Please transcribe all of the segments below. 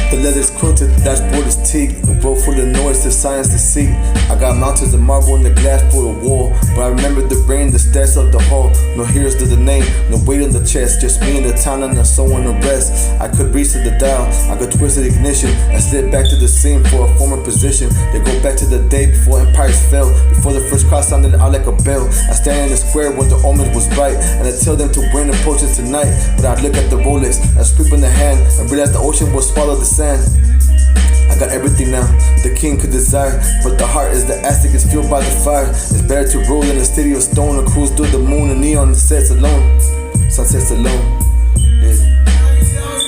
The leather's quilted, the dashboard is teak. The road full of noise, the science to seek. I got mountains of marble in the glass for the wall, but I remember the rain, the stairs of the hall. No heroes to the name, no weight on the chest, just me and the town and the soul and the rest. I could reach to the dial, I could twist the ignition and slip back to the scene for a former position. They go back to the day before empires fell, before the first cross sounded out like a bell. I stand in the square where the omens was bright, and I tell them to win approaches tonight. But I look at the Rolex, I sweep in the hand, and realize the ocean will swallow the sand. I got everything now the king could desire, but the heart is the Aztec, is fueled by the fire. It's better to rule in a city of stone, or cruise through the moon and neon sets alone, sunsets alone.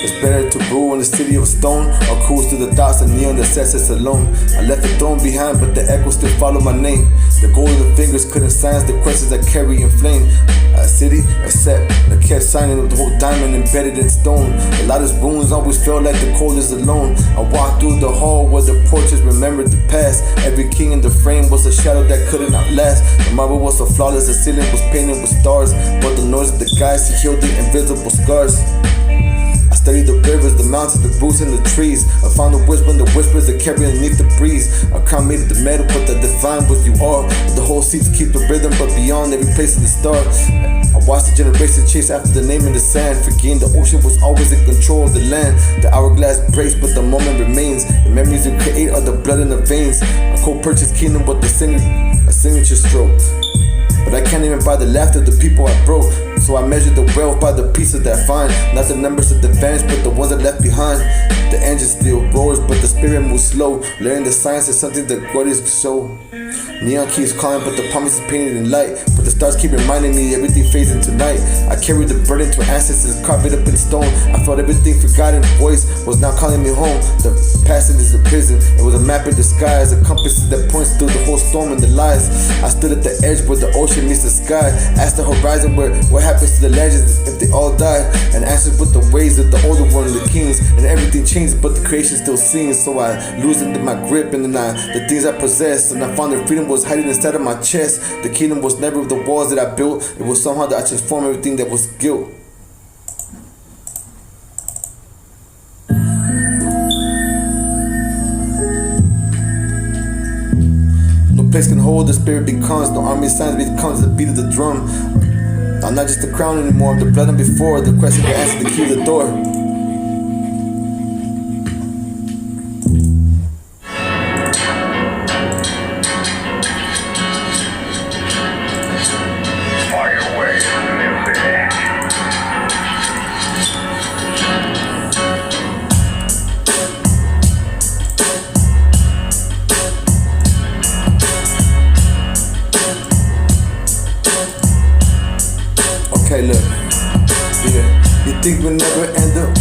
It's better to rule in the city of stone, or cruise through the dots and neon that sets us alone. I left the throne behind, but the echoes still follow my name. The golden fingers couldn't silence the questions I carry in flame. A city, except I kept signing with the whole diamond embedded in stone. The loudest wounds always felt like the coldest alone. I walked through the hall where the portraits remembered the past. Every king in the frame was a shadow that couldn't outlast. The marble was so flawless, the ceiling was painted with stars, but the noise of the guys healed the invisible scars. I studied the rivers, the mountains, the roots, and the trees. I found the whispers that carry underneath the breeze. A crown made of the metal, but the divine was you are. The whole seeps keep the rhythm, but beyond every place in the star. I watched the generations chase after the name in the sand, forgetting the ocean was always in control of the land. The hourglass breaks, but the moment remains. The memories you create are the blood in the veins. A co-purchased kingdom with a signature stroke. But I can't even buy the laughter of the people I broke. So I measure the wealth by the pieces that I find, not the numbers of the vanished, but the ones that left behind. The engine still roars, but the spirit moves slow. Learning the science is something that God is so. Neon keeps calling, but the promise is painted in light. But the stars keep reminding me everything fades into night. I carried the burden to ancestors, carved it up in stone. I felt everything forgotten, voice was now calling me home. The passage is a prison, it was a map in disguise, a compass that points through the whole storm and the lies. I stood at the edge where the ocean meets the sky, asked the horizon what happens to the legends if they all die, and answered with the ways of the older one, the kings. And everything changed, but the creation still sings. So I loosened my grip, and then the things I possessed, and I found that freedom was hiding inside of my chest. The kingdom was never the walls that I built, it was somehow that I transformed everything that was guilt. No place can hold, the spirit becomes, no army signs becomes the beat of the drum. I'm not just the crown anymore, I'm the blood and before, the question that answers the key to the door. Okay, look, yeah, you think we'll never end up?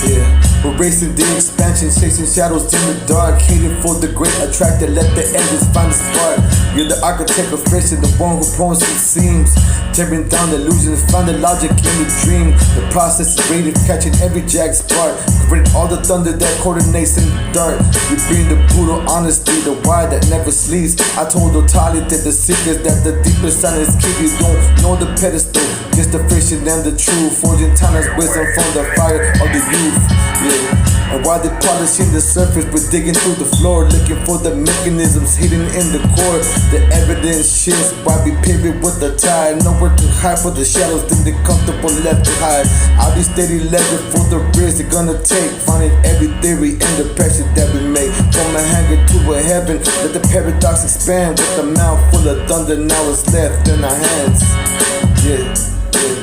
Yeah, we're racing the expansion, chasing shadows in the dark, hating for the great attractor, let the enders find the spark. You're the architect of fiction, the one who pawns the seams, tearing down the illusions, find the logic in the dream. The process is rated, catching every jag spark, covering all the thunder that coordinates in the dark. You bring the brutal honesty, the wire that never sleeps. I told totality the secrets that the deepest silence keep. You don't know the pedestal, just the fiction and the truth, forging timeless wisdom from the fire of the youth. Yeah. And while they're polishing the surface, we're digging through the floor, looking for the mechanisms hidden in the core. The evidence shifts while we pivot with the tide. Nowhere to hide for the shadows, then they're comfortable left to hide. I'll be steady legend for the risk they're gonna take, finding every theory and the pressure that we make. From a hanger to a heaven, let the paradox expand. With a mouth full of thunder, now it's left in our hands. Yeah, yeah,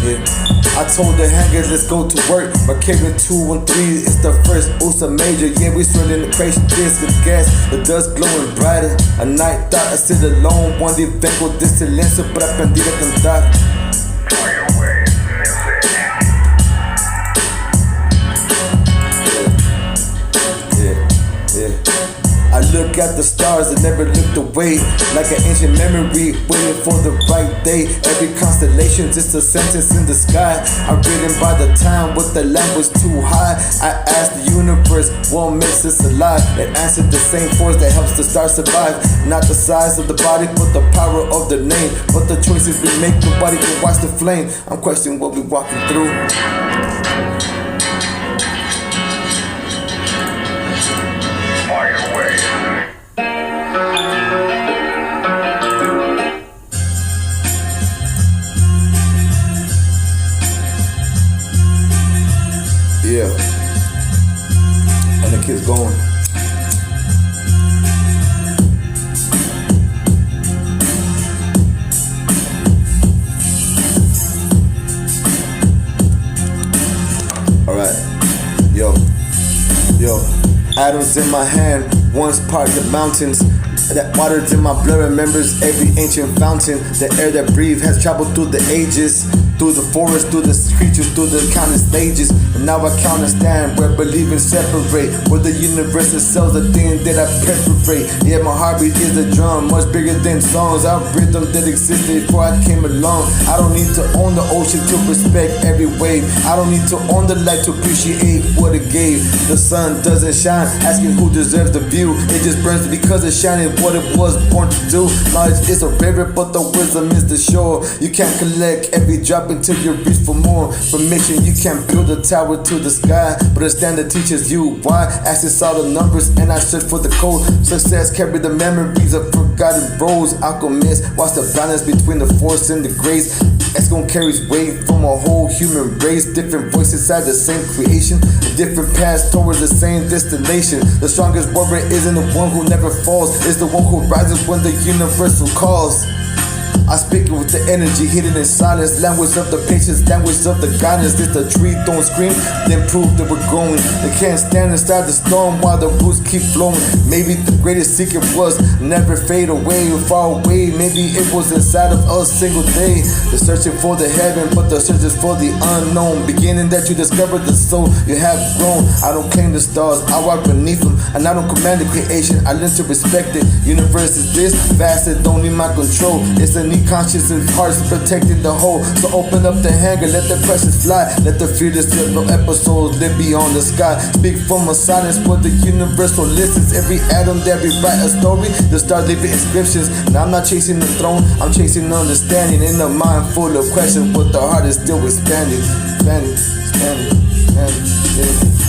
yeah. I told the hangers, let's go to work. My carrying 213 is the first USA major. Yeah, we swirling the crazy disc with gas, the dust glowing brighter. A night thought I sit alone, one day vengo de silencio, pero aprendí a cantar. Yeah, yeah, yeah. I look look at the stars and never looked away. Like an ancient memory, waiting for the right day. Every constellation just a sentence in the sky. I'm reading by the time, but the lamp was too high. I asked the universe, what makes us alive? It answered the same force that helps the stars survive. Not the size of the body, but the power of the name. But the choices we make, nobody can watch the flame. I'm questioning what we're walking through. Yeah, and the kid's going. Alright, yo, atoms in my hand, once part the mountains. That water's in my blood remembers every ancient fountain. The air that breathe has traveled through the ages, through the forest, through the creatures, through the countless stages. And now I can't understand where believing separate, where the universe itself the thing that I perforate. Yeah, my heartbeat is a drum, much bigger than songs. Our rhythm that existed before I came along. I don't need to own the ocean to respect every wave. I don't need to own the light to appreciate what it gave. The sun doesn't shine, asking who deserves the view. It just burns because it's shining what it was born to do. Knowledge is a river, but the wisdom is the shore. You can't collect every drop until you reach for more information. You can't build a tower to the sky, but a standard teaches you why. Access all the numbers and I search for the code. Success carry the memories of forgotten roads. Alchemists watch the balance between the force and the grace. Eskimo carries weight from a whole human race. Different voices inside the same creation, a different path towards the same destination. The strongest warrior isn't the one who never falls, it's the one who rises when the universal calls. I speak with the energy hidden in silence, language of the patience, language of the guidance. This the tree don't scream, then prove that we're growing. They can't stand inside the storm while the roots keep flowing. Maybe the greatest secret was never fade away or far away. Maybe it was inside of us single day. The searching for the heaven, but the search is for the unknown. Beginning that you discover the soul you have grown. I don't claim the stars, I walk beneath them, and I don't command the creation, I learn to respect it. Universe is this vast, it don't need my control. It's a need conscious and hearts protecting the whole. So open up the hangar, let the pressures fly. Let the fearless little episodes live beyond the sky. Speak from a silence where the universal listens. Every atom that rewrite a story, the stars leaving inscriptions. Now I'm not chasing the throne, I'm chasing understanding. In a mind full of questions, but the heart is still expanding.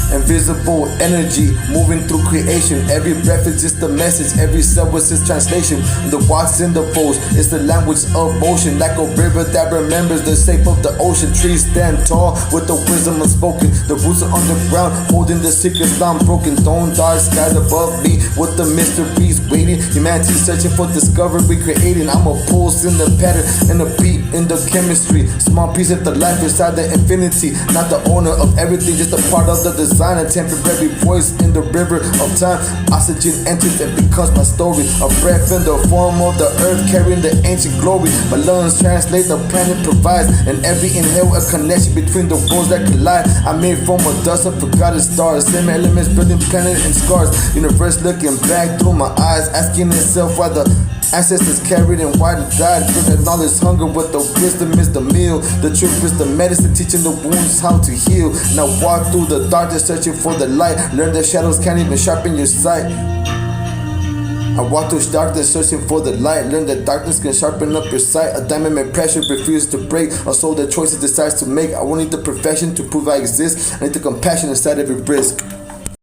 Invisible energy moving through creation. Every breath is just a message, every cell is its translation. The watts in the folds, it's the language of motion. Like a river that remembers the shape of the ocean. Trees stand tall with the wisdom unspoken. The roots are underground, holding the secrets unbroken. Don't dark skies above me with the mysteries waiting. Humanity searching for discovery, creating. I'm a pulse in the pattern and a beat in the chemistry. Small piece of the life inside the infinity. Not the owner of everything, just a part of the design. A temporary voice in the river of time. Oxygen enters and becomes my story. A breath in the form of the earth, carrying the ancient glory. My lungs translate, the planet provides, and every inhale a connection between the worlds that collide. I'm made from a dust of forgotten stars, same elements building planet and scars. Universe looking back through my eyes, asking itself why the ancestors carried and why they died. For the knowledge hunger, but the wisdom is the meal. The truth is the medicine, teaching the wounds how to heal. Now walk through the darkness, searching for the light. Learn the shadows can't even sharpen your sight. I walk through darkness, searching for the light. Learn that darkness can sharpen up your sight. A diamond made pressure refuses to break. A soul that choices decides to make. I won't need the perfection to prove I exist. I need the compassion inside every risk.